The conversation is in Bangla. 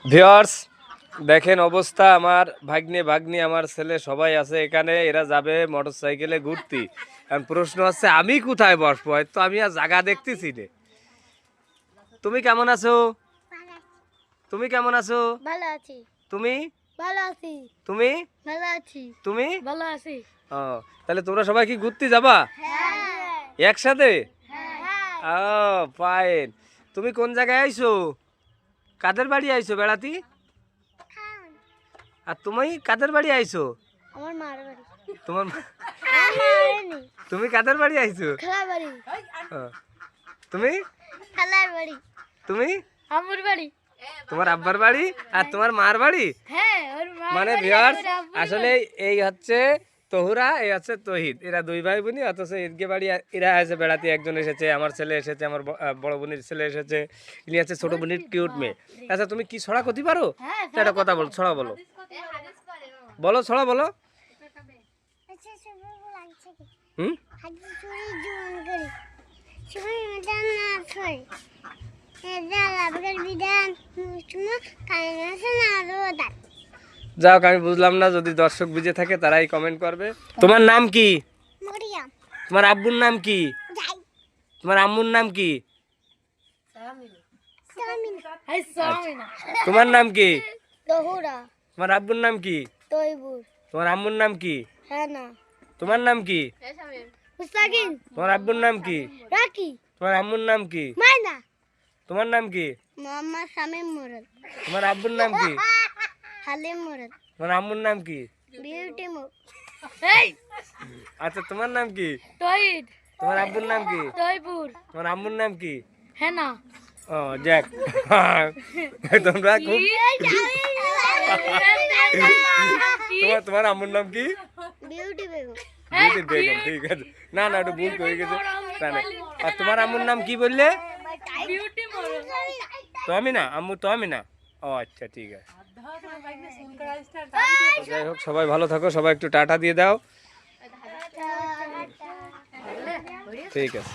ভিউয়ার্স দেখেন অবস্থা, আমার ভাগ্নে ভাগ্নি আমার ছেলে সবাই আছে এখানে, এরা যাবে মোটরসাইকেলে ঘুরতে। এখন প্রশ্ন হচ্ছে আমি কোথায় বসবো, তো আমি আর জায়গা দেখতেছি রে। তুমি কেমন আছো? তুমি কেমন আছো? ভালো আছি। তুমি ভালো আছি। তুমি ভালো আছি। তুমি ভালো আছি। ও, তাহলে তোমরা সবাই কি ঘুরতে যাবা হ্যাঁ। একসাথে? হ্যাঁ। ও ফাইন। তুমি কোন জায়গায় আইছো? কাদের বাড়ি আইছো বেড়াতি? আর তুমি কাদের বাড়ি আইছো? আমার মার বাড়ি। তোমার আমার মা আরেনি। তুমি কাদের বাড়ি আইছো? খালার বাড়ি। ও, তুমি খালার বাড়ি। তুমি আম্মুর বাড়ি। তোমার আব্বার বাড়ি আর তোমার মার বাড়ি। হ্যাঁ, ওর মার মানে বাড়ি, ভিউয়ার্স আমার আব্বুর আসলে বাড়ি। এই হচ্ছে তহুরা, এই হচ্ছে তহিদ, এরা দুই ভাই বোনই, অথচ ঈদকে বাড়ি এরা আছে বেড়াতে। একজন এসেছে, আমার ছেলে এসেছে, আমার বড় বোনের ছেলে এসেছে, ইনি আছে ছোট বোনের কিউট মেয়ে। আচ্ছা তুমি কি ছড়া করতে পারো? হ্যাঁ, তো একটা কথা বলো, ছড়া বলো, বলো ছড়া বলো। আচ্ছা, সবাই লাগছে কি? হুম, হাজি চুরি জুন করি। সবাই মেটান না ছয়। এটা লাভের বিধান। মুসমা কায়নাছে না রোদান। যাক আমি বুঝলাম না, যদি দর্শক বুঝে থাকে তারাই কমেন্ট করবে। তোমার নাম কি? মরিয়াম। তোমার আব্বুর নাম কি? যাই। তোমার আম্মুর নাম কি? সামিনা। তোমার নাম কি? দহুরা। তোমার আব্বুর নাম কি? তৈবুর। তোমার আম্মুর নাম কি? হেনা। তোমার নাম কি? মুস্তাকিন। তোমার আব্বুর নাম কি? রাকি। তোমার আম্মুর নাম কি? মাইনা। তোমার নাম কি? মোহাম্মদ শামীম মুরাদ। তোমার আব্বুর নাম কি? হালিম মুরাদ। তোমার আম্মুর নাম কি? বিউটি মুখ। আচ্ছা তোমার নাম কি? তহিদ। তোমার আব্বুর নাম কি? তৈবুর। তোমার আম্মুর নাম কি? হেনা। ও যাক, তোমরা খুব তোমার আম্মুর নাম কি? বিউটি বেগম। বিউটি বেগম, ঠিক আছে। না না একটু ভুল হয়ে গেছে। না না, আর তোমার আম্মুর নাম কি বললে? বিউটি মুরাদ। তো আমি না, আম্মু তো আমি না। ও আচ্ছা ঠিক আছে। যাই হোক সবাই ভালো থাকো, সবাই একটু টাটা দিয়ে দাও। ঠিক আছে।